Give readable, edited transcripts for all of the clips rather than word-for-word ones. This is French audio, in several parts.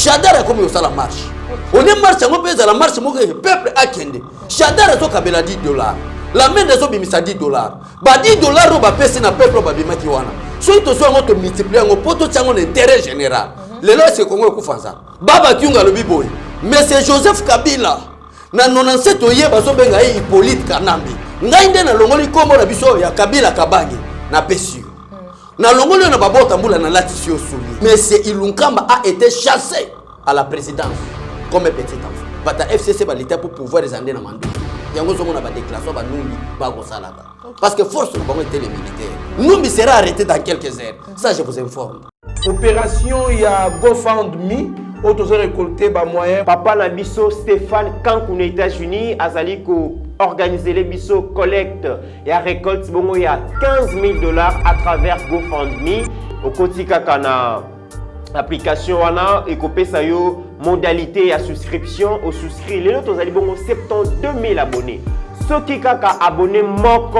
Chadara comme ça la marche. On est marche on peut la marche mo peuple a kende. Chadara to kabela $10. La main des obimisa $10. Ba $10 ro ba pese na peuple ba bimaki wana. So ito so ngo to multiplier ngo poto tsango l'intérêt général. Lelo c'est Congo kufanza. Baba kiunga lobi boy. Mais c'est Joseph Kabila. Na 97 oyeba so benga Hippolyte Kanambi. Ngai nde na longoli kombo na biso ya Kabila Kabangi na Pesio. Na longoli na babota mbula na Latisio Souli. Mais c'est Ilunkamba a été chassé à la présidence comme petit enfant. Bata FCC ba l'état pour pouvoir les amener na mandu. Yango zo mona ba déclaration ba numbi ba ko salaka. Parce que force le bango était les militaires. Numbi sera arrêté dans quelques heures. Ça je vous informe. Opération il y a GoFundMe auto récolter ba moyen. Papa na biso Stéphane Kankou aux États-Unis azali ko organiser les biso collecte et récolte bongo il y a $15,000 à travers GoFundMe au kotika kana application wana et kopesa yo modalité à souscription au souscrit les autres azali bongo 72 000 abonnés ceux qui kaka abonné moko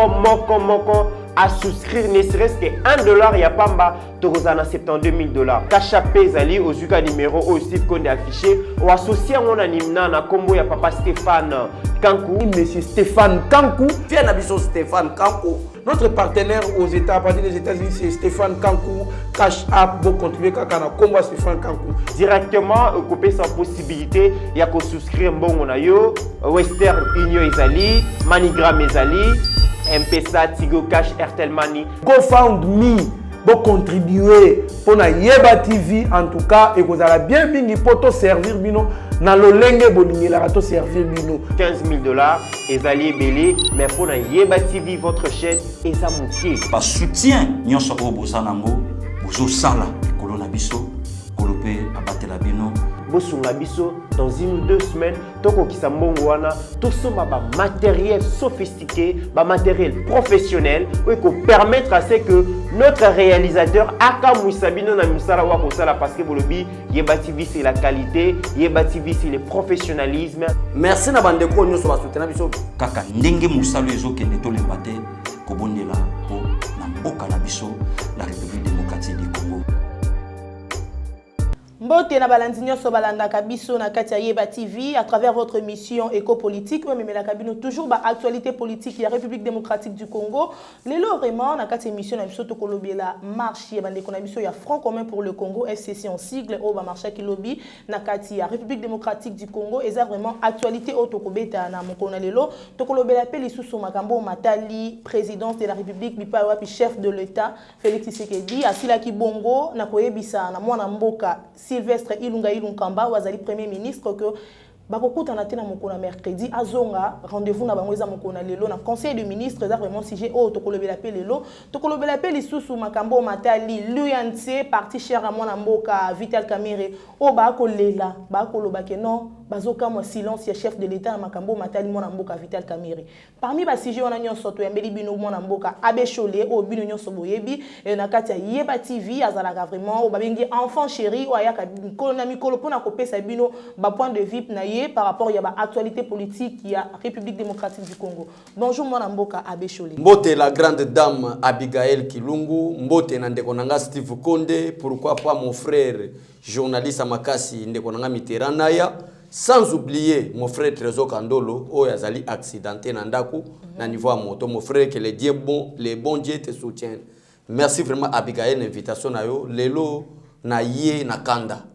à souscrire ne serait-ce que $1 ya pamba tozana $72 000 kachapé zali au zuka numéro au Steve Konde affiché ou associé on animna na kombo ya papa Stéphane Kankou Monsieur Stéphane Kankou Viens à biso Stéphane Kankou. Notre partenaire aux États, à partir des États-Unis, c'est Stéphane Kankou. Cash App, vous contribuez à combat Stéphane Kankou. Directement, couper sans possibilité, il y a qu'à souscrire bon on a yo, Western Union Ezali, Manigram Ezali, M-Pesa, Tigo Cash, Airtel Money. GoFundMe, vous contribuez pour la Yeba TV en tout cas et vous allez bien pour te servir bino. Na lolenge bolingi la rato servir bino $15,000 ezali belé mais pour na Yeba TV votre chaîne ezamuki ba soutien nyonso o bosanango bozo sala kolona biso kolope abatela bino bosunga biso dans 1 ou 2 semaines toko kisambongo wana tout ça ba matériel sophistiqué ba matériel professionnel pour permettre à ce que notre réalisateur aka Moussabino na musala wa kosala parce que bolobi Yeba TV c'est la qualité Yeba TV c'est le professionnalisme. Merci na bande ko nyoso ba soutenir biso kaka ndenge musalo ezokende to lembate kobondela po na mboka na biso la République démocratique du Congo. Mbote na balandi nyonso balanda kabiso na kati ya Yeba TV à travers votre émission éco-politique ou même la cabine toujours ba actualité politique ya République démocratique du Congo. Lelo vraiment na kati émission na biso to kolobela marche ya bande na biso ya Front commun pour le Congo FCC en sigle o ba marche ki lobby na kati ya République démocratique du Congo et ça vraiment actualité o to kobeta na mokona lelo to kolobela pe lisusu makambo matali présidence de la République bipa wapi chef de l'État Félix Tshisekedi asila ki bongo na koyebisa na mwana mboka Sylvestre Ilunga Ilunkamba wazali premier ministre que bakokuta na tena mokona mercredi azonga rendez-vous na bango eza mokona lelo na conseil de ministre za vraiment sujet o tokolobela pe lelo tokolobela pe lisusu makambo matali l'UNC parti cher à mwana mboka Vital Kamerhe o bakolela bakoloba ke non bazoka mo silence ya chef de l'état na makambo matali mwana mboka Vital Kamerhe parmi ba sujet wana nyonso to yambeli bino mwana mboka abechole o bino nyonso boyebi na kati ya Yeba TV azalaka vraiment o babengi enfant chéri o ayaka kolona mikolo pona kopesa bino ba point de vue na par rapport à l'actualité politique qui a République démocratique du Congo. Bonjour mon amboka Abechole. Mbote la grande dame Abigail Kilungu, Mbote Nandekonanga Steve Konde, pourquoi pas mon frère journaliste Amakasi Ndekonanga Mitteranaya, sans oublier mon frère Trésor Kandolo, Oyazali accidenté Nandaku, na niveau à moto, mon frère que les bons dieux te soutiennent. Merci vraiment Abigail l'invitation na yo, lelo na ye na kanda.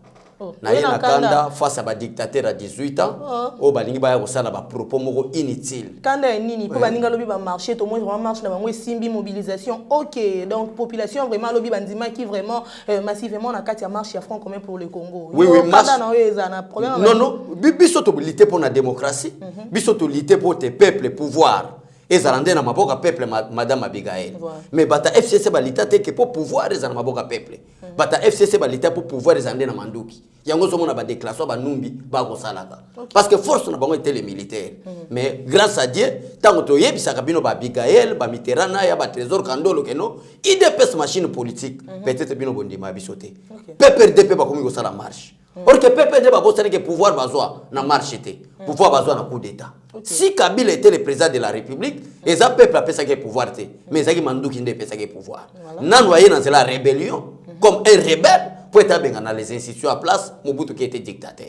Na yena kanda face à ba dictateur à 18 ans o balingi ba ko sala ba propos moko inutile kanda nini po baninga lobi ba marché to moi vraiment marche na bango simbi mobilisation OK donc population vraiment lobi bandima qui vraiment massivement na kati ya marche ya Front commun pour le Congo oui marche na eza na problème non biso to lutter pour la démocratie biso to lutter pour tes peuples pouvoir ezalande na maboka peuple madame Abigail mais bata FCC ba lutter que pour pouvoir ezana maboka peuple bata FCC ba lutter pour pouvoir ezalande na manduki yango somo na ba déclaration ba numbi ba ko salaka parce que force na bango était les militaires mais grâce à Dieu tango to yebisa kabino ba Abigail ba Mitterrand ya ba Trésor Kandolo keno IDPS machine politique peut-être bino bondima bisoté PPRDP ba komi ko sala marche or que PPRD ba bosana que pouvoir bazwa na marche té pouvoir bazwa na coup d'état si Kabila était le président de la République et ça peuple a ça que pouvoir té mais ça qui manduki ndé ça que pouvoir nan voyé dans la rébellion comme un rebelle pour être dans les institutions à place Mobutu qui était dictateur.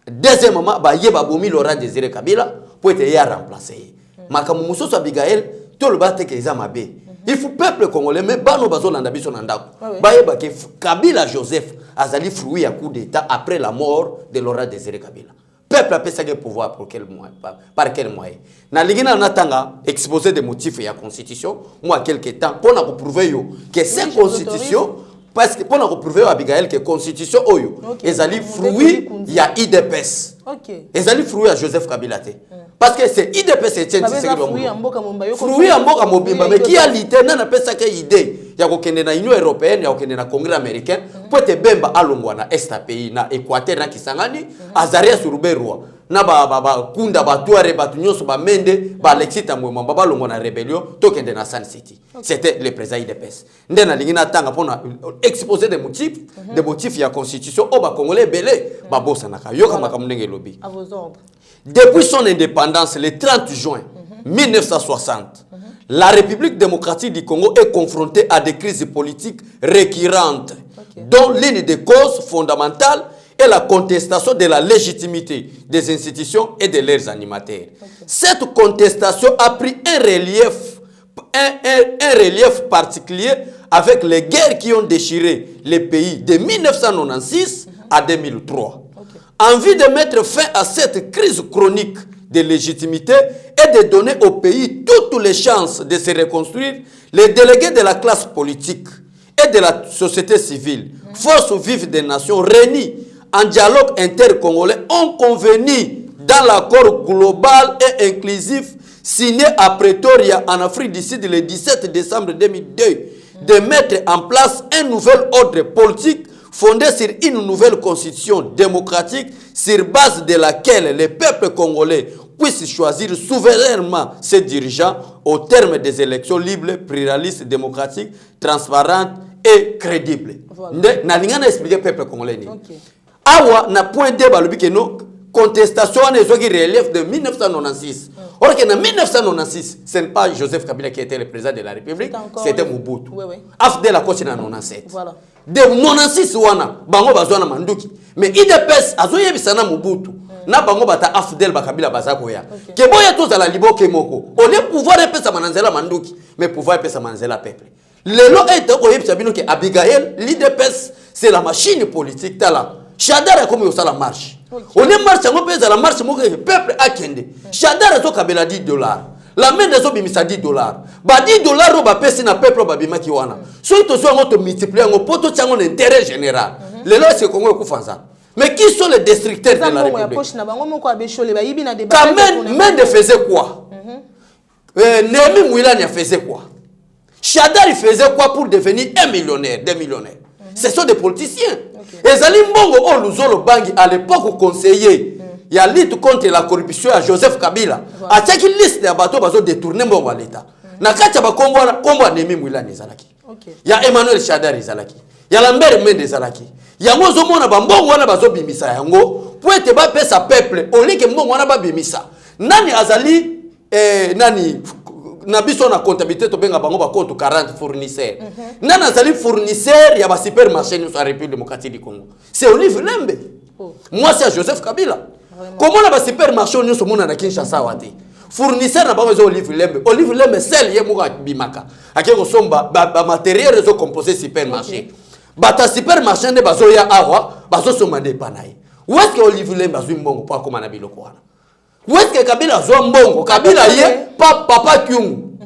Deuxièmement, ba yeba bomi Laurent Désiré Kabila pour être ya remplacer. Makamu musoso Abigail to le bate ke ezamabe. Il faut peuple congolais mais bano bazolanda biso na ndako. Ba yeba ke Kabila Joseph azali fruit à coup d'état après la mort de Laurent Désiré Kabila. Peuple a pensé pouvoir pour quel moyen, par quel moyen. Na ligina natanga exposé des motifs et la constitution, moi quelque temps pour na prouver que cette constitution parce que pour na prouver Abigail que constitution oyo ezali fruit il y a IDPS. OK. Ezali fruit à Joseph Kabila te. Parce que c'est IDPS et Etienne Tshisekedi. Fruit en mboka mobimba mais qui a l'idée na pesa que idée ya kokende na Union européenne ya kokende na Congrès américain pour te bemba alongwa na est pays na Équateur na Kisangani Azaria Suruberwa na ba kunda batware batunyoso ba mende ba Alexis Tambwema ba longwa na rébellion tokende na Sun City. C'était le président IDPS. Ndena lingina tanga pona exposer des motifs ya constitution au ba congolais belé ba bossa naka yoka makamundenge lobi. À vos ordres. Depuis son indépendance le 30 juin 1960, la République démocratique du Congo est confrontée à des crises politiques récurrentes, dont l'une des causes fondamentales est la contestation de la légitimité des institutions et de leurs animateurs. Cette contestation a pris un relief particulier avec les guerres qui ont déchiré les pays de 1996 à 2003. En vue de mettre fin à cette crise chronique de légitimité et de donner au pays toutes les chances de se reconstruire, les délégués de la classe politique et de la société civile, forces vives des nations réunies en dialogue intercongolais, ont convenu dans l'accord global et inclusif signé à Pretoria en Afrique du Sud le 17 décembre 2002 de mettre en place un nouvel ordre politique fondé sur une nouvelle constitution démocratique sur base de laquelle les peuples congolais puissent choisir souverainement ses dirigeants au terme des élections libres, pluralistes, démocratiques, transparentes et crédibles. Na lingana expliquer peuple congolais ni. Awa na point débat le que no contestation ne qui relève de 1996. Or que en 1996, ce n'est pas Joseph Kabila qui était le président de la République, c'était Mobutu. Afdel la coach en 97. Voilà. De 96 wana bango bazwana manduki. Mais IDPS azoye bisana Mobutu. Na bango bata Afdel Bakabila bazako ya. Que boya tous à la liboke moko. On est pouvoir pesa mananzela manduki, mais pouvoir pesa mananzela peuple. Le lot est ko yebisa bino que Abigail, l'IDPS, c'est la machine politique tala. Chadara comme yo sala marche. On est marche on pesa la marche moko peuple akende. Chadara to kabela $10. La main des bimisa $10. Ba $10 ro ba pesi na peuple ba bimaki wana. So to so ngoto multiplier ngo poto tsango l'intérêt général. Le lot c'est Congo kufanza. Mais qui sont les destructeurs de la République? Mende faisait quoi? Némi Mouilani faisait quoi? Chadar il faisait quoi pour devenir un millionnaire, des millionnaires? Ce sont des politiciens. Et Zalim Bongo Oluzolo Bangi à l'époque conseiller, il y a lutte contre la corruption à Joseph Kabila. A chaque liste de bateaux bazo détourner Bongo à l'État. Na kacha ba kombo Némi Mouilani Zalaki. Il y a Emmanuel Chadar Zalaki. Il y a Lambert Mende Zalaki. Il y a Mozo Mona Bambongo wana bazo bimisa yango. Pour être ba pesa peuple, au lieu que Mbongo wana ba bimisa. Nani azali nani nabiso na comptabilité to benga bango ba compte 40 fournisseurs. Nani azali fournisseur ya ba supermarché sur la République démocratique du Congo. C'est Olivier Lembe. Moi c'est Joseph Kabila. Comment na ba supermarché on so mona na Kinshasa wati. Fournisseur na bango Olivier Lembe. Olivier Lembe seul ye muka bimaka. Akeko somba ba matériel réseau composé supermarché. Bata supermarché ne bazo ya awa bazo soma de panayi. Où est-ce que Olivier Lembe azwi mbongo pa koma na biloko wana? Où est-ce que Kabila zwa mbongo? Kabila ye papa Kyungu.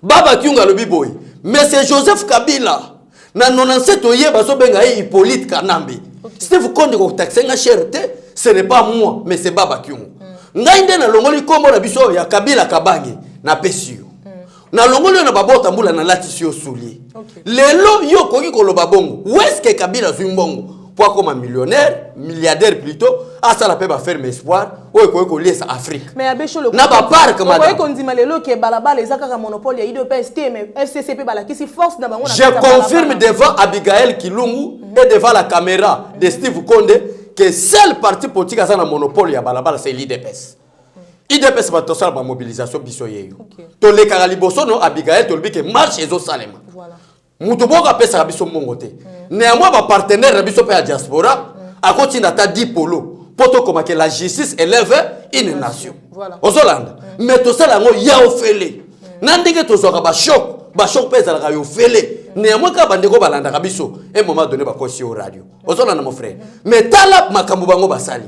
Baba Kyungu alobi boy. Mais c'est Joseph Kabila. Na 97 oye bazo benga ye Hippolyte Kanambe. Steve Konde ko taxenga cherté, ce n'est pas moi, mais c'est Baba Kyungu. Ngai nde na longoli kombo na biso ya Kabila Kabange na pesio. Na longoli na babota mbula na latisio soulier. Lelo yo koki koloba bongo. Où est-ce que Kabila zwi mbongo? Pour comme un millionnaire, milliardaire plutôt, à ça la paix va faire espoir, ou qu'on lié ça Afrique. Mais à Bécho le. N'a pas part que madame. Qu'on dit malelo qui est balaba les accords monopole, il y a IDPS, mais FCCP bala qui si force d'abord. Je confirme devant Abigail Kilungu et devant la caméra de Steve Konde que seul parti politique à ça monopole ya balaba c'est l'IDPS. IDPS va tourner la mobilisation bisoyeyo. To le karaliboso no Abigail to le que marche ezo salema. Voilà. mutuboka pesa biso mbongo te néanmoins ba partenaire na biso pe ya diaspora a continuer ta 10 polo poto comme que la justice élève une nation voilà ozolanda mais to sala ngo ya ofele nandenge to zoka ba choc pesa la yo fele néanmoins ka bandeko balanda ka biso un moment donné ba kosi au radio ozolanda mon frère mais tala makambo bango basali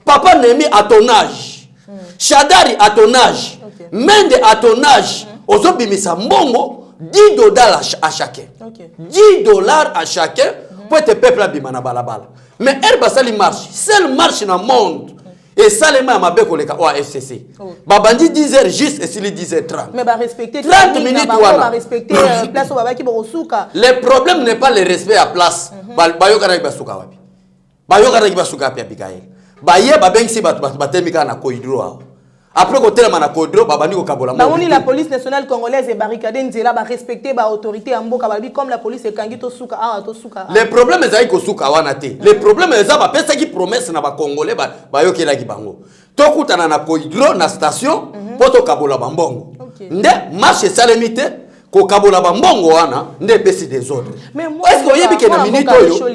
papa Nemi à ton âge Shadari à ton âge Mende à ton âge ozobimisa mbongo $10 à chacun. $10 à chacun pour être peuple à bimana balabala. Mais elle basali marche, seule marche dans le monde. Et ça les mains m'a koleka au FCC. Babandi 10h juste et s'il 10h30. Mais bah respecter 30 minutes va respecter place au baba qui bosuka. Le problème n'est pas le respect à place. Bayoka na basuka wapi. Bayoka na basuka pia Bikael. Baye babengisi batemika na koidro. Après côté la manakodro babani ko kabola mo la police nationale congolaise et barricade nzela ba respecter ba autorité ya mboka babi comme la police ekangi to suka ah to suka le problème ezali ko suka wana te le problème eza ba pesa ki promesse na ba congolais ba yokela ki bango to kutana na koidro na station poto kabola bambongo nde marche salemite ko kabola bambongo wana nde pesi des ordres mais moi est-ce que yebi ke na minute oyo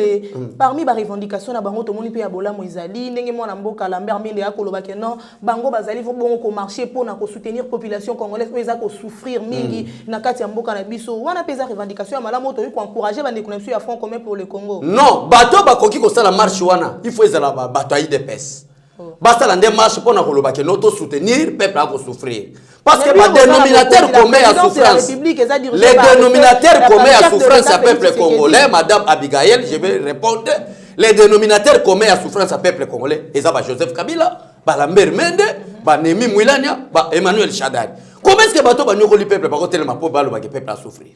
parmi ba revendication na bango to moni pe ya bola moizali ndenge mwana mboka Lambert Mende akoloba ke non bango bazali fo bongo ko marcher pour na ko soutenir population congolaise mais za ko souffrir mingi na kati ya mboka na biso wana pesa revendication ya malamu to ko encourager bande connexion ya front commun pour le Congo non bato bakoki ko sala marche wana il faut ezala bato aide pesa basta la marche pour na koloba ke noto soutenir peuple a ko souffrir parce que le dénominateur commun à souffrance le dénominateur commun à souffrance à peuple congolais madame Abigail je vais répondre les dénominateurs communs à souffrance à peuple congolais ezaba Joseph Kabila ba Lambert Mende ba Nemi Mwilania ba Emmanuel Shadari comment est-ce que bato ba nyoko li peuple ba kotel ma po balo ba ke peuple a souffrir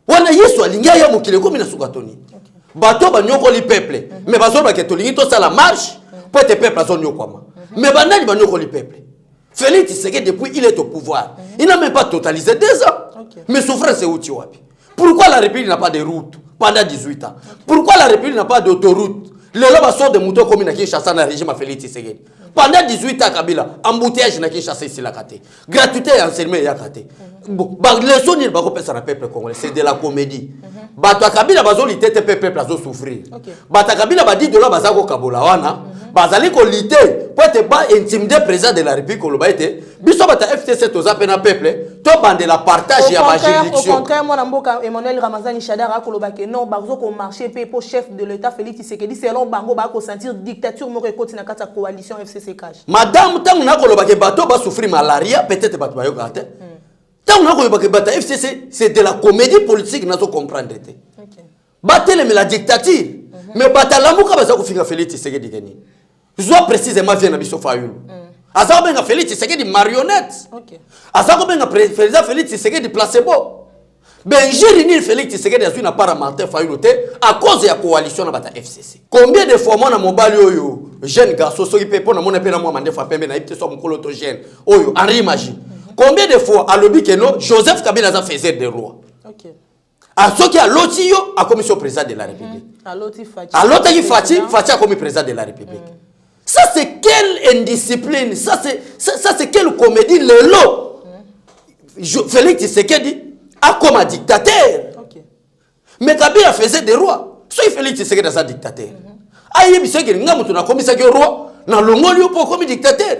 wana yesu alingia ya mokile komi na sukatoni bato ba nyoko li peuple mais bazo ba ke tolingi to sala marche pour être peuple azo nyokwama mais banani ba nyoko li peuple Félix Tshisekedi depuis il est au pouvoir il n'a même pas totalisé 2 ans mais souffrance est outil wapi pourquoi la République n'a pas de route pendant 18 ans pourquoi la République n'a pas d'autoroute le loba sort de moutons comme na Kinshasa na régime Félix Tshisekedi pendant 18 ans Kabila embouteillage na Kinshasa ici la kate gratuité et enseignement ya kate bon ba leçon ni ba ko pesa na peuple congolais c'est de la comédie bato Kabila bazo litete peuple bazo souffrir bato Kabila ba $10 bazako kabola wana bazali ko lité pour être pas intimider président de la République ko loba été biso bata FTC to zapena peuple to bande la partage ya ba juridiction au contraire moi na mboka Emmanuel Ramazani Shadara ko loba ke non bazo ko marcher pe pour chef de l'état Félix Tshisekedi selon bango ba ko sentir dictature mo ko koti na kata coalition FCC cash madame tant na ko loba ke bato ba souffrir malaria peut-être bato ba yo kate tant na ko loba ke bata FCC c'est de la comédie politique na zo comprendre te batele mais la dictature mais batalamuka baza ko finga Félix Tshisekedi keni je dois précisément vient na biso fayulu azako benga Félix Tshisekedi marionnette azako benga président Félix Tshisekedi placebo benjiri ni Félix Tshisekedi azui na para Martin Fayulu te à cause ya coalition na bata FCC combien de fois mona mobali oyo jeune garçon soki pe pona mona pe na mwa mandefa pembe na ipte so mukolo to jeune oyo Henri Magie combien de fois à lobi que non Joseph Kabila za faisait des rois à ce qui a loti yo a commission président de la République à loti Fati a commis président de la République. Ça c'est quelle indiscipline, ça c'est quelle comédie le lot. Félix Tshisekedi a comme un dictateur. Mais Kabila faisait des rois. Soit Félix Tshisekedi est un dictateur. Aïe Tshisekedi nga mutu na komi sa roi na longoli yo pour comme dictateur.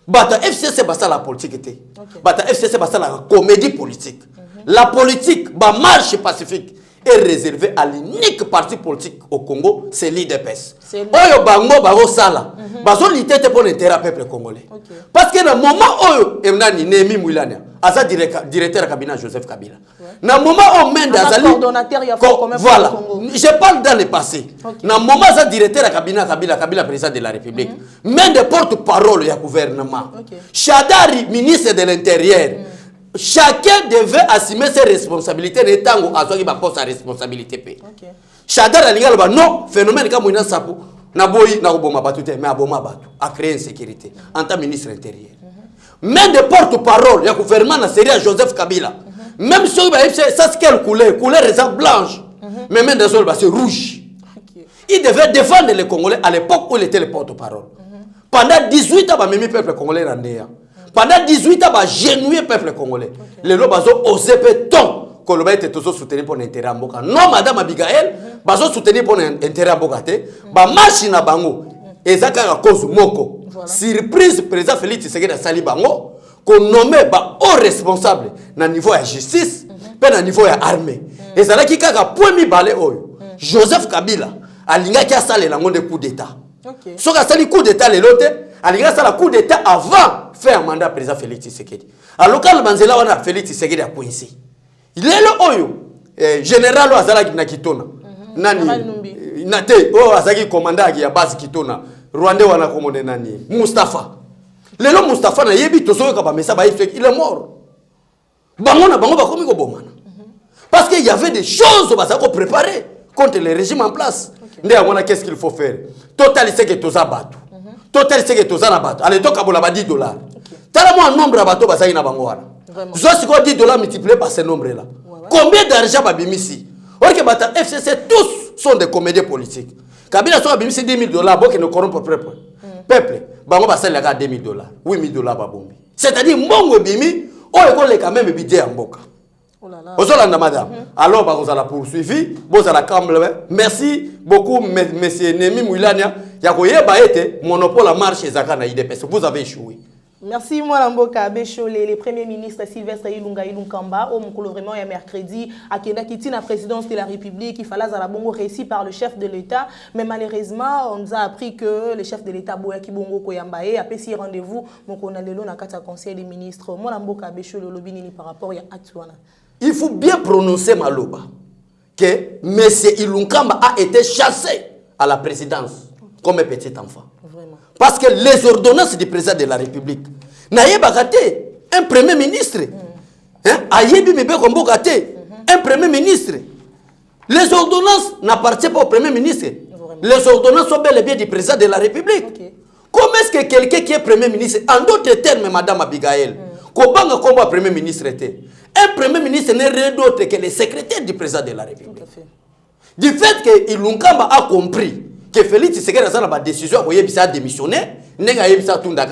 Bata FCC basa la politique était. Bata FCC basa la comédie politique. La politique ba marche pacifique est réservé à l'unique parti politique au Congo, c'est l'IDPS. Oyo bango bago sala. Bazo litete pour l'intérêt peuple congolais. Parce que dans le moment où Emnani Nemi Mwilania, asa directeur cabinet Joseph Kabila. Dans le moment où Mende azali voilà, je parle dans le passé. Dans le moment où directeur cabinet Kabila président de la République. Mende porte-parole du gouvernement. Shadari ministre de l'Intérieur. Chacun devait assumer ses responsabilités n'étant à ce qu'il va poser sa responsabilité. Chadar Alinga non, phénomène comme une sapu, n'a boy n'a pas battu, mais a boma battu, a créé insécurité en tant que ministre intérieur. Même de porte-parole, il y a gouvernement na série à Joseph Kabila. Même si ça c'est quelle couleur est blanche, mais même de sol c'est rouge. Il devait défendre les Congolais à l'époque où il était le porte-parole. Pendant 18 ans, même peuple congolais rendait. Pendant 18 ans, il a génué le peuple congolais. Les gens ont osé péton koloba ete tozo soutenir pour intérêt à mboka. Non madame Abigail, bazo soutenir pour intérêt à mboka te. Ba marche na bango. Ezaka à cause moko. Surprise président Félix Tshisekedi sali bango qu'on nommé ba haut responsable na niveau de justice, pe na niveau ya armée. Ezalaki kaka point balé oyo. Joseph Kabila alinga ki asale la ngonde coup d'état. OK. Soka sali coup d'état le lote, alinga sala coup d'état avant faire un mandat président Félix Tshisekedi. Alors quand le manzela wana Félix Tshisekedi a pointé. Il est le oyo général azala na kitona. Nani? Nate o azaki commandant ya base kitona. Rwanda wana komone nani? Mustafa. Lelo Mustafa na yebi tozoyoka ba mesa ba il est mort. Bango na bango ba komi ko bomana. Parce qu'il y avait des choses qu'on préparer contre le régime en place. Okay. Qu'est-ce qu'il faut faire? Total, c'est que tous abattus. Total, c'est que tous abattus. Allez, donc, à 10 $. Tellement un nombre d'abattus, ça y est, si on 10 $ multiplié par ce nombre-là. Combien d'argent va ici? Or que les FCC, tous sont des comédiens politiques. Kabila soit bimisi 10 000 $, bon, qui ne corrompent pas le peuple. Bango va s'aller à 10 000 $. 8 000 $, va bomber. C'est-à-dire, mon bimi, on est quand même budget en boka. Madame. Alors, vous allez poursuivre. Vous allez merci beaucoup, monsieur Nemi Mouilania. Monopole à marche vous avez échoué. Merci, moi, Mboka Bécholé, le Premier ministre Sylvestre Ilunga Ilunkamba, au Mokolo vraiment il y a mercredi, à Kenda la présidence de la République, il fallait à bongo réussi par le chef de l'État, mais malheureusement, on nous a appris que le chef de l'État, Boyaki Bongo Koyambaye, a payé rendez-vous, donc on a le long à conseil des ministres. Moi, Mboka Bécholé, le par rapport à Actuana. Il faut bien prononcer Maloba que M. Ilunkamba a été chassé à la présidence comme un petit enfant. Vraiment. Parce que les ordonnances du président de la République, un premier ministre, un premier ministre, les ordonnances n'appartiennent pas au premier ministre. Les ordonnances sont bel et bien du président de la République. Okay. Comment est-ce que quelqu'un qui est premier ministre, en d'autres termes, Madame Abigail, comment combat premier ministre était? Un premier ministre n'est rien d'autre que le secrétaire du président de la République. Du fait que Ilunkamba a compris que Félix Tshisekedi a la décision de démissionner, il a tout à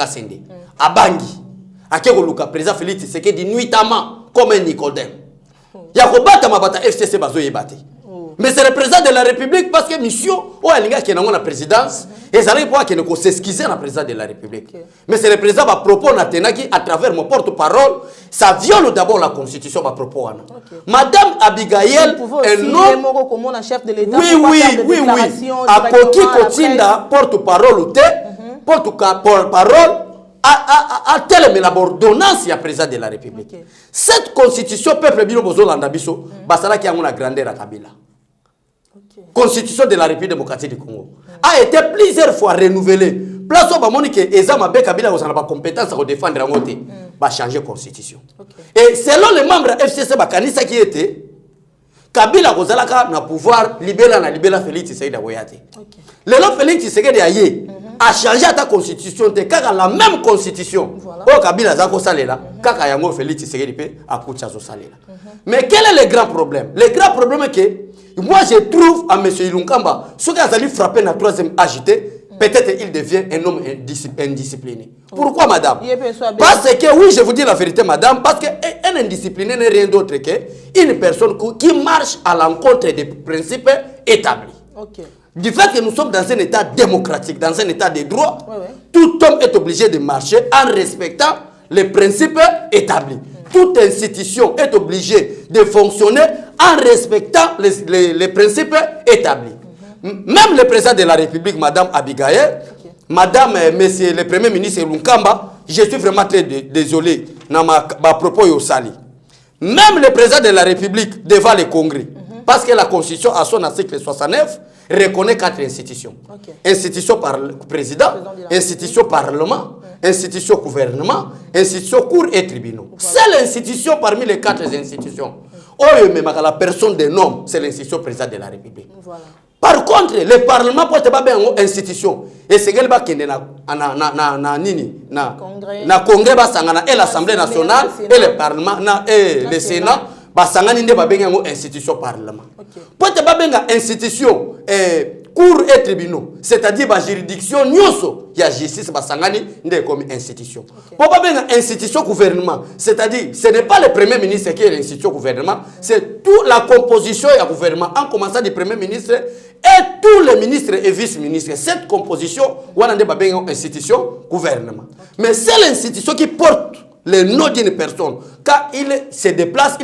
Bangui. A le président Félix Tshisekedi nuitamment comme un Nicodème. Il y a un FCC mais c'est le président de la République parce que mission qui est dans la présidence et ça ne pas qu'il s'excuser le président de la République. Okay. Mais c'est le président qui propose à travers mon porte-parole, ça viole d'abord la constitution ma propos. Okay. Madame Abigail est non chef de l'État. Oui. À Koki Kotinda porte-parole ou porte-parole à telle mais l'ordonnance à président de la République. Okay. Cette constitution peuple bino bozolanda biso basala qui a une grandeur à Kabila. Okay. Constitution de la République démocratique du Congo a été plusieurs fois renouvelée. Place où Monique et Zamabe Kabila ont la compétence à défendre la montée, va changer la constitution. Okay. Et selon les membres de FCC Bakanisa qui était, Kabila Kozalaka n'a pouvoir libérer Félix Tshisekedi Aboyate. Le nom Félix Tshisekedi Aye a changé ta constitution, car la même constitution. Au Kabila Zako Salela, car Yango Félix Tshisekedi a Kouchazo Salela. Mais quel est le grand problème? Le grand problème est que moi je trouve à M. Ilunkamba, ce qu'il a frappé dans la troisième agité, peut-être il devient un homme indiscipliné. Pourquoi, madame? Parce que, oui, je vous dis la vérité, madame, parce qu'un indiscipliné n'est rien d'autre qu'une personne qui marche à l'encontre des principes établis. Okay. Du fait que nous sommes dans un état démocratique, dans un état de droit, tout homme est obligé de marcher en respectant les principes établis. Toute institution est obligée de fonctionner en respectant les principes établis. Même le président de la République, Madame Abigail, Madame, Monsieur le Premier ministre Ilunkamba, je suis vraiment très désolé dans ma propos au Sali. Même le président de la République devant le Congrès, parce que la Constitution à son article 69 reconnaît 4 institutions. Institution par le président, institution parlement, institution gouvernement, institution cour et tribunaux. Seule institution parmi les 4 institutions. Même la personne des noms, c'est l'institution président de la République. Voilà. Par contre, le Parlement peut être une institution. Et c'est qu'elle va quitter na Congrès et l'Assemblée nationale et le Parlement et le Sénat. Basangani ne ba benga institution Parlement. Peut être ba benga institution cours et tribunaux, c'est-à-dire la juridiction, il y a justice, basangani, comme institution. Pour pas bien institution gouvernement, c'est-à-dire ce n'est pas le premier ministre qui est l'institution gouvernement, c'est toute la composition du gouvernement, en commençant du premier ministre et tous les ministres et vice-ministres. Cette composition, on a une institution gouvernement. Mais c'est l'institution qui porte le nom d'une personne. Quand il se déplace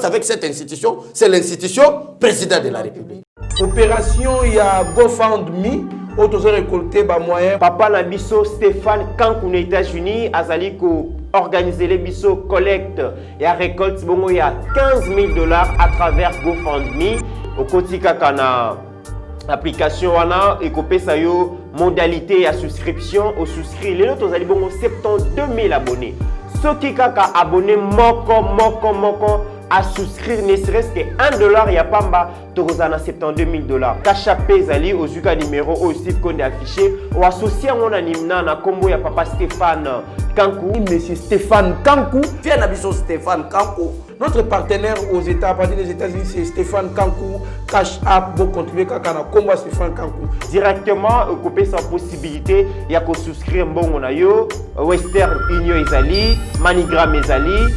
avec cette institution, c'est l'institution président de la République. Opération, il y a GoFundMe, autres récolté des moyens. Papa Nabiso Stéphane Kankou aux États-Unis, Azali ko organiser les biso collecte et à récolte, bon, il y a 15 000 $ à travers GoFundMe. Au Kotika Kana application wana et copé ça yo modalité à souscription au souscrit. Les autres Azali bon 72 000 abonnés. Ceux qui kaka abonné moko à souscrire ne serait-ce que $1 il y a pas mba tozana 72 000 $. Kachapé zali au zuka numéro au Steve Konde affiché ou associé on animna na combo ya papa Stéphane Kankou. Monsieur Stéphane Kankou. Viens Nabiso Stéphane Kankou. Notre partenaire aux États, à partir des États-Unis, c'est Stéphane Kankou. Cash App, vous contribuez à combat Stéphane Kankou. Directement, couper sans possibilité, il y a qu'à souscrire bon on a yo, Western Union Ezali, Manigram Ezali,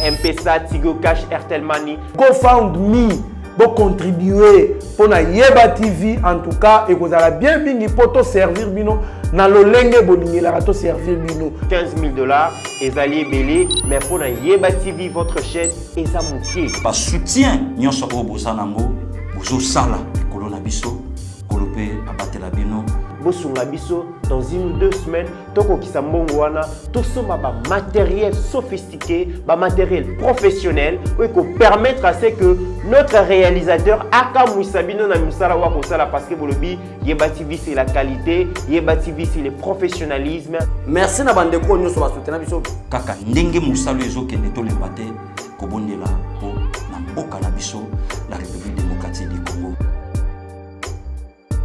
M-Pesa, Tigo Cash, Airtel Money. GoFundMe, vous contribuer pour na Yeba TV en tout cas et vous allez bien pour servir bino na lolenge bolingi la rato servir bino 15 000 $, Ezali Belé, mais pour na Yeba TV votre chaîne Ezamoutier. Par soutien, nyonso o bozanango, bozo sala kolona biso, kolope abatela bino. Bosunga biso dans 1 ou 2 semaines toko kisambongo wana tout ça ba matériel sophistiqué, ba matériel professionnel qui permettre à ce que notre réalisateur aka Moussabino na musala wa kosala parce que bolobi Yeba TV c'est la qualité, Yeba TV c'est le professionnalisme. Merci na bande ko nyoso ba soutenir biso Kaka ndenge musalo ezokende to lembate kobondela po na mboka na biso la République démocratique du Congo.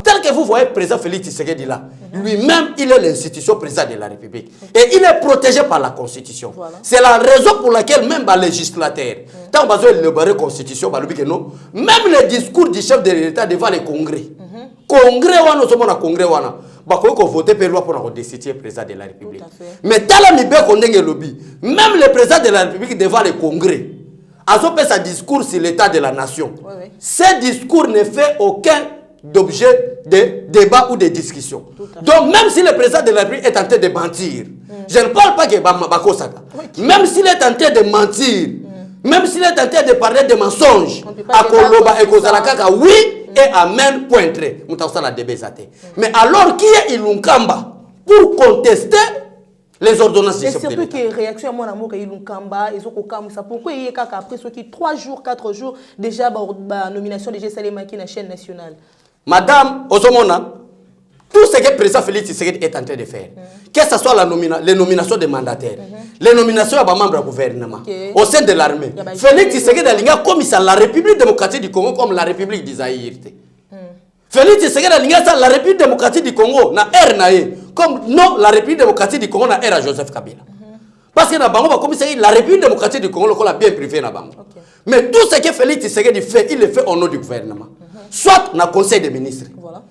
Tel que vous voyez le président Félix Tshisekedi là, lui-même, il est l'institution président de la République. Et il est protégé par la Constitution. Voilà. C'est la raison pour laquelle même les législateurs, tant que vous avez la Constitution, même les discours du chef de l'État devant le Congrès. Congrès, nous sommes dans le Congrès. Nous avons voté pour la loi pour destituer le président de la République. Mais tant que lobby, même le président de la République devant le Congrès, a fait sa discours sur l'état de la nation. Ce discours ne fait aucun d'objet de débat ou de discussion. Donc même si le président de la République est tenté de mentir, je ne parle pas que Bakosaka, même s'il est tenté de mentir, même s'il est tenté de parler de mensonges, à Koloba et Kozalakaka, oui et amen, point très. Mais alors qui est Ilunkamba pour contester les ordonnances du chef de l'État? Et surtout que réaction à mon amour que Ilunkamba et ça pourquoi il y a après ce qui 3 jours 4 jours déjà la nomination de G. Qui na chaîne nationale. Madame Ozomona, tout ce que le président Félix Tshisekedi est en train de faire, que ce soit les nominations des mandataires, les nominations des membres du gouvernement, au sein de l'armée, Félix Tshisekedi a commis la République démocratique du Congo comme la République d'Isaïr. Félix Tshisekedi a la République démocratique du Congo na ère naé, comme non la République démocratique du Congo na ère à Joseph Kabila. Parce que na bango ba commis la République démocratique du Congo l'a bien privé na bango. Mais tout ce que Félix Tshisekedi fait, il le fait au nom du gouvernement. Soit dans le conseil des ministres. Voilà.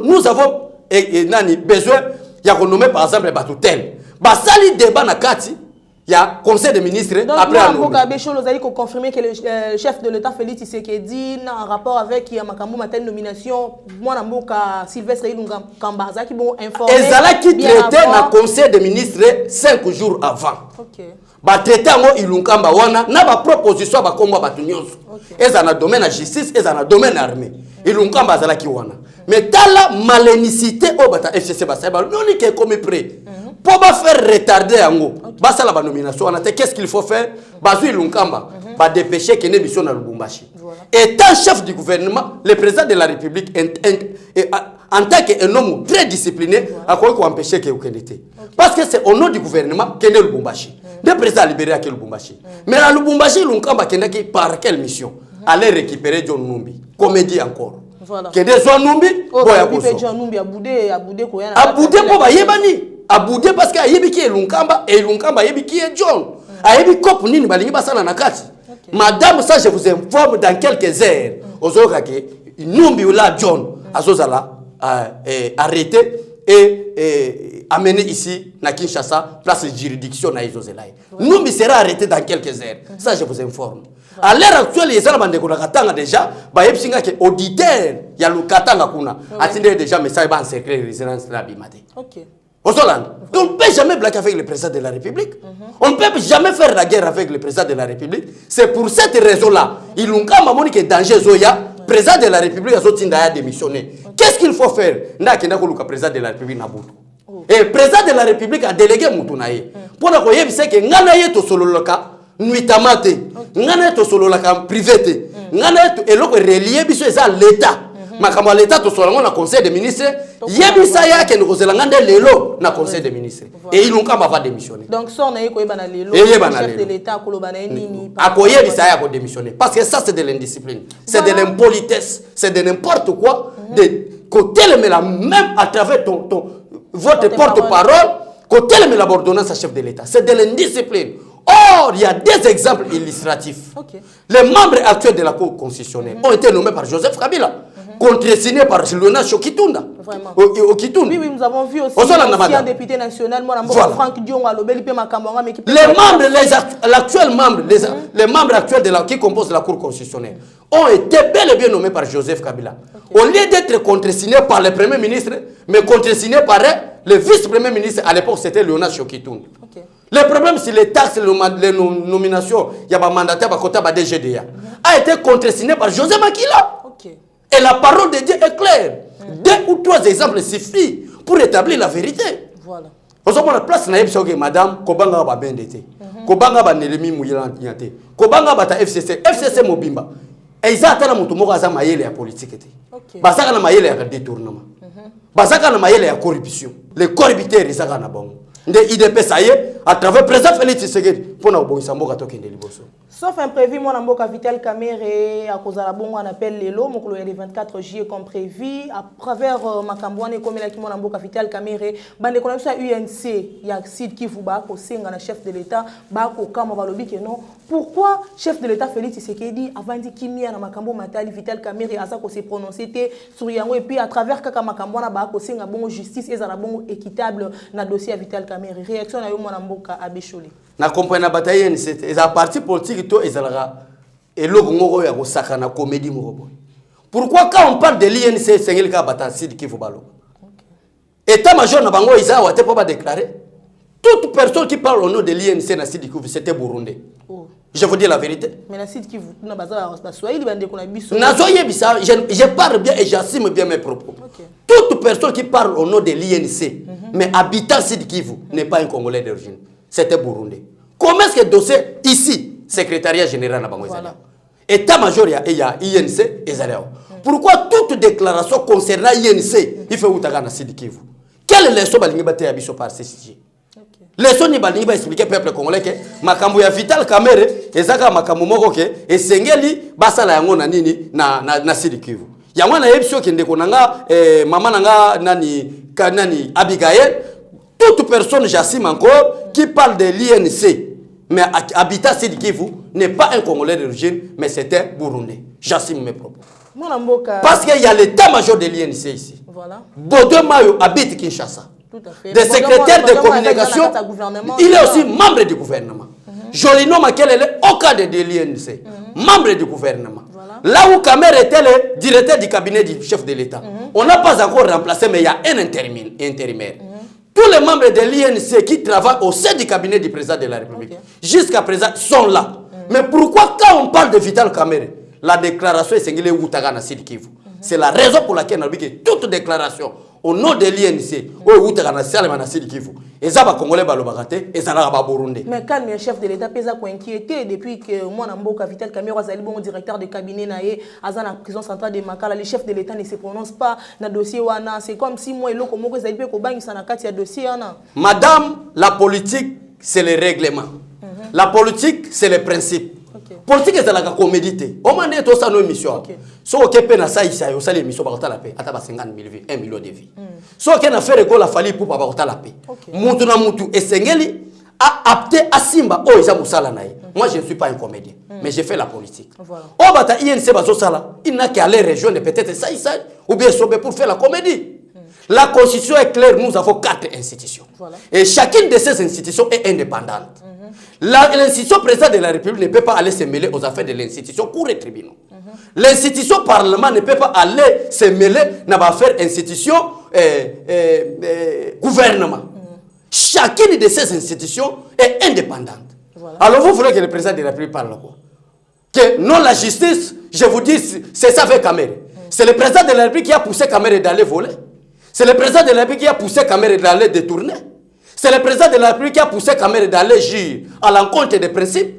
Nous avons besoin de nommer par exemple Batoutel. Basali débat na kati, il y a conseil des ministres. Donc, après vous avez confirmé que le chef de l'État Félix Tshisekedi en rapport avec Yamakamou Matel nomination, moi Sylvestre Ilunga Kambaza qui vont informer. Et Zala qui traitait dans le conseil des ministres 5 jours avant. Ok. Ba traité ngo Ilunkamba wana na ba proposition ba komba ba tunyonso. Eza na domaine de justice, eza na domaine armée. Ilunkamba zala ki wana. Mais tala malenicité au bata FCC ba saiba non ni que comme prêt. Pour ba faire retarder yango. Ba sala ba nomination wana te qu'est-ce qu'il faut faire? Ba zu Ilunkamba ba dépêcher que ne mission na Lubumbashi. Étant chef du gouvernement, le président de la République en tant qu'un homme très discipliné, a quoi empêcher que vous connaissez. Parce que c'est au nom du gouvernement qu'il est Lubumbashi. Le président libéré à Lubumbashi. Mais à Lubumbashi, Lunkamba Kendaki par quelle mission? Aller récupérer John Numbi. Comédie encore. Voilà. Que des John Numbi, John Numbi a boudé quoi? A boudé pour Bayebani. A boudé parce qu'il y a Yebi qui est Lunkamba et Lunkamba Yebi qui est John. A Yebi Kop Nini Balingi Basana Nakati. Madame, ça je vous informe dans quelques heures. Aux Numbi ou là John. azozala arrêté et amené ici na Kinshasa, place de juridiction na Izozelaï. Nous, il sera arrêté dans quelques heures. Ça, je vous informe. À l'heure actuelle, les gens qui déjà, auditeur, il y a le katanga kuna. Attendez déjà, mais ça va en secret, résidence de la Bimate. Ok. On ne peut jamais blaguer avec le président de la République. On ne peut jamais faire la guerre avec le président de la République. C'est pour cette raison-là, il y a un danger Zoya. Le président de la République a démissionné. Qu'est-ce qu'il faut faire? Le président de la République et le président de la République a délégué Moutunaye. Pour la voyer, c'est que Nganaye to solo loka, nuitamate, Nganaye to solo loka privé, Nganaye to eloko relié biso eza l'État. Makama l'État to solo na conseil des ministres, yebisa ya ke nkozela ngande lelo na conseil des ministres. Et il onka va démissionner. Donc ça on a ko yebana lelo, chef de l'État kolobana nini. Akoye bisa ya ko démissionner parce que ça c'est de l'indiscipline, c'est de l'impolitesse, c'est de n'importe quoi de côté mais la même à travers votre porte-parole, côté mais l'ordonnance à chef de l'État. C'est de l'indiscipline. Or, il y a des exemples illustratifs. Okay. Les membres actuels de la Cour constitutionnelle ont été nommés par Joseph Kabila, contre-signés par Lona Chokitunda. Vraiment. Oui, nous avons vu aussi un député national, voilà. Franck Dion, les membres actuels qui composent la Cour constitutionnelle ont été bel et bien nommés par Joseph Kabila. Okay. Au lieu d'être contre-signés par le Premier ministre, mais contre-signés par le vice-premier ministre, à l'époque c'était Lona Chokitunda. Okay. Le problème, c'est les taxes, les nominations, il y a un mandataire à côté de DGDA, a été contre-signé par José Makila. Okay. Et la parole de Dieu est claire. 2 ou 3 exemples suffisent pour établir la vérité. Voilà. Vous avez la place, madame, Kobanga va bien d'été. Kobanga va n'élimi mouillante. Kobanga va ta FCC. FCC Mobimba. Et ils attendent mon tomo à maïle à politique. Basaka na maïle à détournement. Basaka na maïle à corruption. Les corrupteurs, ils sont à bon. IDP ça y est, à travers le président Félix Tshisekedi pour nous bon sambo gato kende liboso. Sauf imprévu, mon amboka Vital Kamerhe à cause de la bonne on appelle Lelo, mon le 24 juillet comme prévu à travers Makambouane comme la qui mon amboka Vital Kamerhe, bande qu'on a ça UNC, il y a Sid Kifuba ko singa na chef de l'État, ba ko kama balobi que non. Pourquoi chef de l'État Félix Tshisekedi avant dit kimia na Makambo Matali Vital Kamerhe asa ko s'est prononcé sur yango et puis à travers kaka Makambouana ba ko singa bon justice et za la bon équitable na dossier Vital Kamerhe. Réaction à Yomona Mboka Abécholi. Na comprendre la bataille c'est la partie politique to ezalaka et logo ngoko ya kosaka na comédie moko. Pourquoi quand on parle de l'INC c'est ka bataille Sid Kifubalo. État-major na bango isa wa te pas déclarer. Toute personne qui parle au nom de l'INC na Sid Kifu c'était Burundais. Oh. Je vous dis la vérité. Mais na Sid Kifu na baza ba Swahili bande ko na biso. Na zoye bisa je parle bien et j'assume bien mes propos. Okay. Toute personne qui parle au nom de l'INC mais habitant Sid Kivu n'est pas un Congolais d'origine. C'était Burundais. Comment est-ce que le dossier ici, secrétariat général na bango voilà. État-major il y a INC et Zaleo. Pourquoi toute déclaration concernant INC il faut utaga na Sid Kivu? Quelle leçon balingi bate ya biso par CCG? Leçon ni balingi ba expliquer peuple congolais que makambo ya Vital Kamerhe ezaka makambo moko ke esengeli basala yango na nini na Sid Kivu. Yango na yebisio kende konanga maman nanga nani Abigail, toute personne j'assume encore qui parle de l'INC mais habitant Sid Kivu n'est pas un Congolais d'origine mais c'était Burundais. J'assume mes propos. Parce qu'il y a l'état-major de l'INC ici. Voilà. Bodo Mayo habite Kinshasa. Tout à fait. Des secrétaires de communication, il est aussi membre du gouvernement. Jolino Makel est au cadre de l'INC, membre du gouvernement. Voilà. Là où Kamer était le directeur du cabinet du chef de l'État, on n'a pas encore remplacé, mais il y a un intérimaire. Tous les membres de l'INC qui travaillent au sein du cabinet du président de la République, jusqu'à présent, sont là. Mais pourquoi quand on parle de Vital Kamerhe, la déclaration est singulière Outaga na Sid Kivu? C'est la raison pour laquelle on a dit que toute déclaration au nom de l'INC, Outaga na Sid Kivu, et ça va Congolais balobagate, et ça va Burundi. Mais quand le chef de l'État pesa ko inquiété depuis que moi Namboka Vital Kamerhe azali bon directeur de cabinet naé azana prison centrale de Makala, le chef de l'État ne se prononce pas na dossier wana, c'est comme si moi eloko moko ezali pe ko bangisa na kati ya dossier wana. Madame, la politique c'est le règlement. La politique c'est le principe. Politique c'est la comédie. On m'a dit tout ça nos émissions. So OK pena ça ici, on sale émission ba la paix, ataba 50 000 vies, 1 million de vies. So OK na faire école la fali pour ba la paix. Mutu na mutu esengeli a apté à Simba, oh, ils ont Moussala naï. Moi, je ne suis pas un comédien, mais j'ai fait la politique. Voilà. Oh, bah, INC Bazosala, il n'a qu'à aller rejoindre peut-être ça, ou bien Sobé pour faire la comédie. La Constitution est claire, nous avons 4 institutions. Voilà. Et chacune de ces institutions est indépendante. L'institution présidente de la République ne peut pas aller se mêler aux affaires de l'institution cour et tribunaux. L'institution parlement ne peut pas aller se mêler dans l'affaire institution gouvernement. Chacune de ces institutions est indépendante. Voilà. Alors vous voulez que le président de la République parle quoi? Que non, la justice, je vous dis, c'est ça avec Kamere. C'est le président de la République qui a poussé Kamere d'aller voler. C'est le président de la République qui a poussé Kamere d'aller détourner. C'est le président de la République qui a poussé Kamere d'aller agir à l'encontre des principes.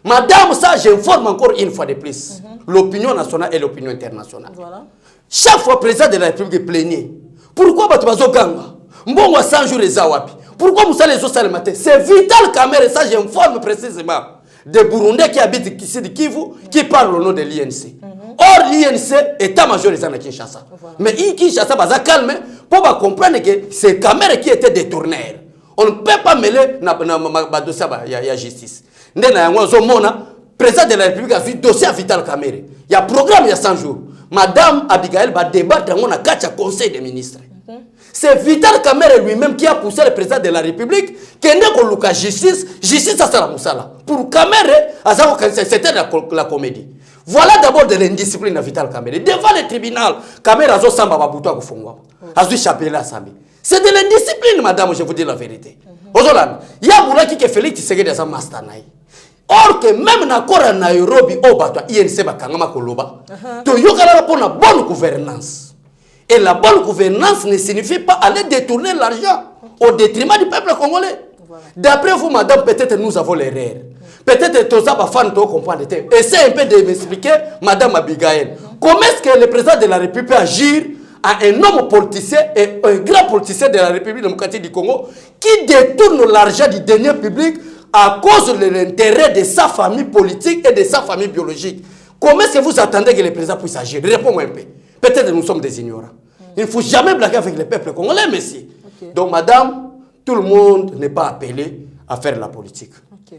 Madame, ça, j'informe encore une fois de plus. L'opinion nationale et l'opinion internationale. Voilà. Chaque fois, le président de la République plaignait. Pourquoi Batubazo Ganga? Mbongo 100 jours les Awapi. Pourquoi Moussa les autres le matin? C'est Vital Kamere, ça, j'informe précisément. Des Burundais qui habitent ici de Kivu, qui parlent au nom de l'INC. Or, l'INC, état-major des à Kinshasa. Mais Kinshasa, va calme pour comprendre que c'est Kamere qui était détourné. On ne peut pas mêler le dossier à la justice. Le président de la République a vu le dossier à Vital Kamere. Il y a un programme il y a 100 jours. Madame Abigail va débattre dans le conseil des ministres. C'est Vital Kamere lui-même qui a poussé le président de la République qui n'a pas justice. Justice, ça sera Moussala. Pour Kamere, c'était la comédie. Voilà d'abord de l'indiscipline de Vital Kamere. Devant le tribunal, Kamere a samba babuto à Fongwa. A su chapela Sami. C'est de l'indiscipline, madame, je vous dis la vérité. Aujourd'hui, il y a Boula qui Félix Tshisekedi dans master naï. Or que même dans Nairobi, au bateau, INC Bakangama Koloba, tu yokala pour la bonne gouvernance. Et la bonne gouvernance ne signifie pas aller détourner l'argent au détriment du peuple congolais. D'après vous, madame, peut-être nous avons l'erreur. Peut-être que tous les fans comprennent. Essayez un peu de m'expliquer, madame Abigail, comment est-ce que le président de la République peut agir à un homme politicien et un grand politicien de la République démocratique du Congo qui détourne l'argent du denier public à cause de l'intérêt de sa famille politique et de sa famille biologique. Comment est-ce que vous attendez que le président puisse agir? Réponds-moi un peu. Peut-être que nous sommes des ignorants. Il ne faut jamais blaguer avec le peuple congolais, messieurs. Donc, madame, tout le monde n'est pas appelé à faire la politique.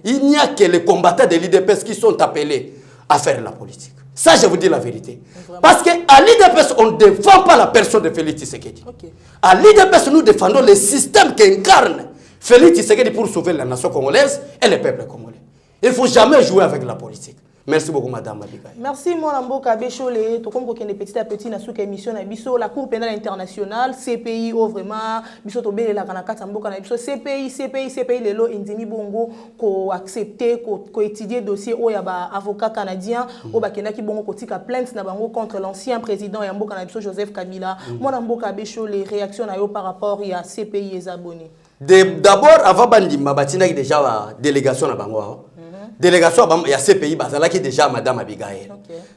Il n'y a que les combattants de l'IDPS qui sont appelés à faire la politique. Ça, je vous dis la vérité. Parce qu'à l'IDPS, on ne défend pas la personne de Félix Tshisekedi. À l'IDPS, nous défendons le système qu'incarne Félix Tshisekedi pour sauver la nation congolaise et le peuple congolais. Il ne faut jamais jouer avec la politique. Merci beaucoup, madame Abigail. Merci, mon Mboka Bécholé. Tout comme petit à petit, dans cette émission, la Cour pénale internationale, CPI, vraiment, biso to bele la kanakata Mboka na biso CPI, lelo indimi bongo ko accepter ko étudier dossier o ya ba avocat canadien o ba kena ki bongo ko tika plainte na bango contre l'ancien président ya Mboka na biso Joseph Kabila. Mon Mboka Bécholé, réaction na yo par rapport à CPI les abonnés. D'abord, avant bandima batina déjà la délégation na bango. Délégation il y a CPI bazalaki déjà madame Abigail.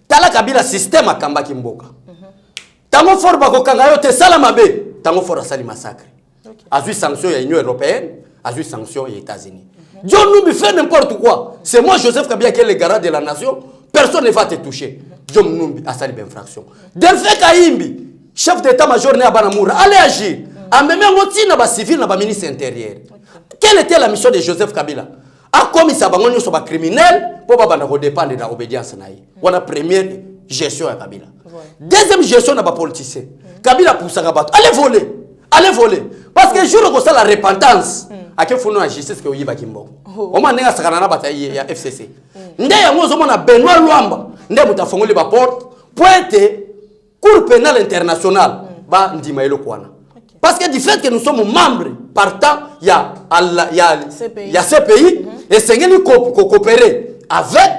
Tala Kabila système akamba kimboka. Tango for bako kanga yo te sala mabe, tango for asali massacre. Azui sanction ya Union européenne, azui sanction ya États-Unis. Dieu nous me fait n'importe quoi. C'est moi Joseph Kabila qui est le garant de la nation, personne ne va te toucher. Dieu nous asali infraction. Delphin Kaimbi, chef d'état-major né à Banamoura, allez agir. En même temps, na ba civil na ba ministre intérieur. Quelle était la mission de Joseph Kabila? A commis ça bango nyoso ba criminel pour ba dépendre de l'obédience naïe. On a première gestion à Kabila. Deuxième gestion na ba politicien. Kabila poussa ka bato. Allez voler. Parce que jour ko ça la repentance. A ke funu na justice ke oyiba kimbo. O ma nenga sakana na bataille ya FCC. Nde ya ngozo mona Benoît Luamba. Nde mutafongoli ba porte pointe Cour pénale internationale ba ndima elo kwana. Parce que du fait que nous sommes membres partant, il y a CPI et c'est nous coopérer avec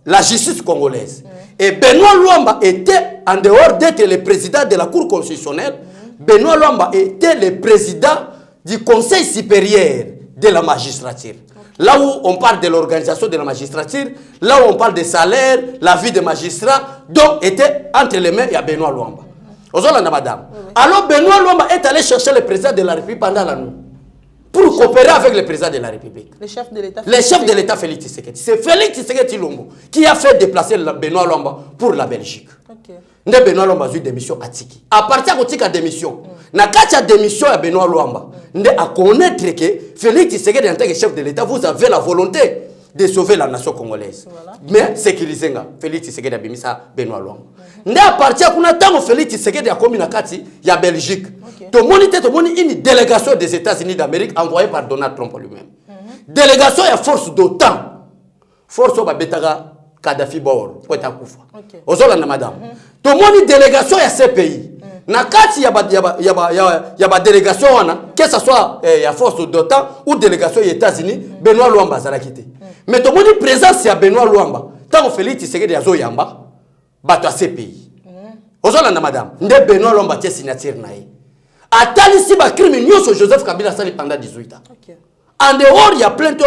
la justice congolaise. Et Benoît Luamba était, en dehors d'être le président de la Cour constitutionnelle, Benoît Luamba était le président du Conseil supérieur de la magistrature. Là où on parle de l'organisation de la magistrature, là où on parle des salaires, la vie des magistrats, donc était entre les mains, il y a Benoît Luamba. Madame. Alors Benoît Luamba est allé chercher le président de la République pendant la nuit pour coopérer avec le président de la République. Le chef de l'État Félix Tshisekedi. C'est Félix Tshisekedi Lumbu qui a fait déplacer Benoît Luamba pour la Belgique. Benoît Luamba a eu des missions à Tiki. À partir de Tika démission, na kati ya démission ya Benoît Luamba nde a connaître que Félix Tshisekedi en tant que chef de l'État vous avez la volonté de sauver la nation congolaise. Mais sécuriser nga Félix Tshisekedi abimisa Benoît Luamba. Nde a partir kuna tango Félix Tshisekedi a commis na kati ya Belgique. To moni une délégation des États-Unis d'Amérique envoyée par Donald Trump lui-même. Délégation ya force d'OTAN. Force ba betaka Kadhafi bor pour ta kufa. Ozola na madame. To moni délégation ya CPI. Na kati ya ba délégation wana que ça soit ya force d'OTAN ou délégation des États-Unis Benoît Luamba zalaki te. Mais to moni présence ya Benoît Luamba tant Félix Tshisekedi azo yamba bato CPI. Ozola na madame. Nde Benoît Luamba tie signature na ye. Atalisi ba crime nyonso Joseph Kabila sali pendant 18 ans. En dehors il y a plein de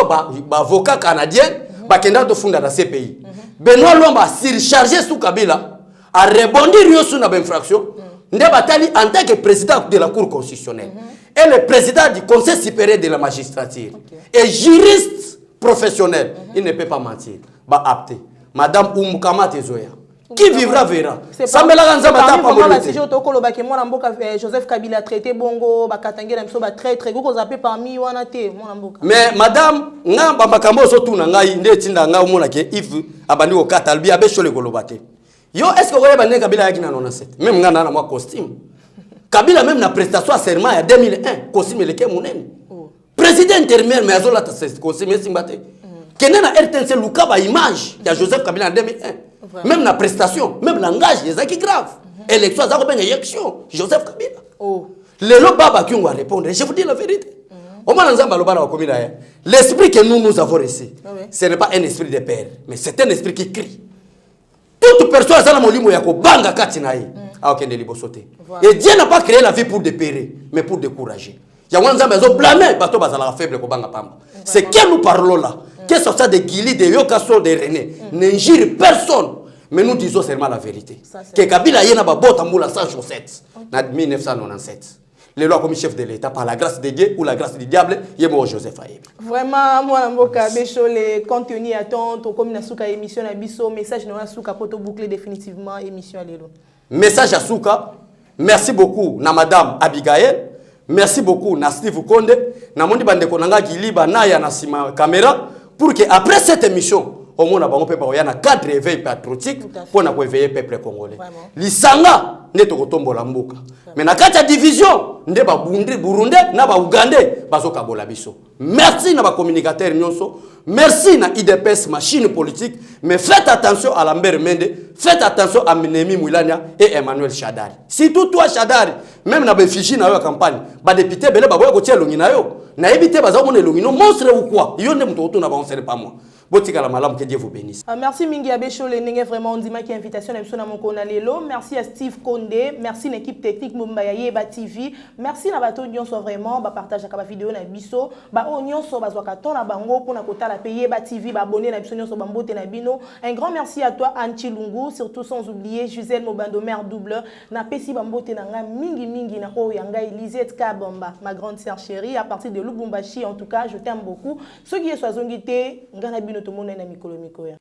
avocats canadiens bakenda to funda na CPI. Benoît Luamba a surchargé sous Kabila a rebondir sur une infraction. Nde batali en tant que président de la Cour constitutionnelle et le président du Conseil supérieur de la magistrature et juriste professionnel, il ne peut pas mentir. Ba apte. Madame Oumukama Tezoya. Qui vivra verra. Sambela ganza bata pa molete. Si je tokolo ba ke mwana mboka Joseph Kabila traité bongo ba katangé na biso ba très très gros zappé parmi wana te mwana mboka. Mais madame nga makambo so tuna ngai nde tinda nga omona ke if abandi ko katalbi abe shole kolobate. Yo est-ce que vous avez Kabila yaki na 97 même nga na moi costume. Kabila même na prestation à serment ya 2001 costume leke munene. Président intérimaire mais azola ta costume simbate. Kene na RTNC Lukaba image ya Joseph Kabila en 2001. Même la prestation, même langage, les acquis graves. Élection, ça va élection. Joseph Kabila. Le lot baba qui va répondre. Je vous dis la vérité. L'esprit que nous avons reçu, ce n'est pas un esprit de père, mais c'est un esprit qui crie. Toute personne a mon limo yako banga katinaï. Et Dieu n'a pas créé la vie pour dépérer, mais pour décourager. Il y a un gens qui ont blâmé, bateau bazala faible ko banga pamba. C'est que nous parlons là. Que ce soit de Guili, de Yokaso, de René, n'injure personne. Mais nous disons seulement la vérité. Que Kabila yena ba bota moula sans chaussettes. En 1997. Les lois comme chef de l'État, par la grâce de Dieu ou la grâce du diable, Yemo Joseph Aïe. Vraiment, moi, Mboka Bécho, les contenus attentes, comme na souka émission na biso, message na souka poto boucler définitivement émission à l'élo. Message à souka. Merci beaucoup na madame Abigail. Merci beaucoup na Steve Konde. Na mondi bande konanga Giliba na ya na sima caméra pour que après cette émission au monde a peut pas y a cadre éveil patriotique pour na éveiller peuple congolais. Lisanga neto kotombola mboka. Mais na kati ya division nde ba Burundi na ba Ugandais bazoka bola biso. Merci na ba communicateur nyonso. Merci na IDPS machine politique, mais faites attention à Lambert Mende, faites attention à Minemi Moulania et Emmanuel Chadari. Si tout toi Chadari, même na Béfiji na yo campagne, ba député belé ba boya ko tia longi na yo. Na ebité baza mona longi no monstre ou quoi? Yo ne muto na ba on sait pas moi. Que Dieu vous bénisse. Merci Mingi Abécho, les vraiment on dit qui invitation à mon Lelo. Merci à Steve Condé, merci l'équipe technique Mumbaya Yeba TV. Merci na bato nyonso vraiment ba partage la vidéo na biso, ba nyonso ba zwakaton na bango pour na kota la payer Yeba TV, ba abonner na biso nyonso ba mbote na bino. Un grand merci à toi Anchi Lungu, surtout sans oublier Gisèle Mobando mère doubleur na pesi ba mbote na nga mingi na o yanga Elisette Kabamba, ma grande sœur chérie à partir de Lubumbashi en tout cas, je t'aime beaucoup. Ceux qui sont zongité ngana bino tout le monde est na mikolo mikoya.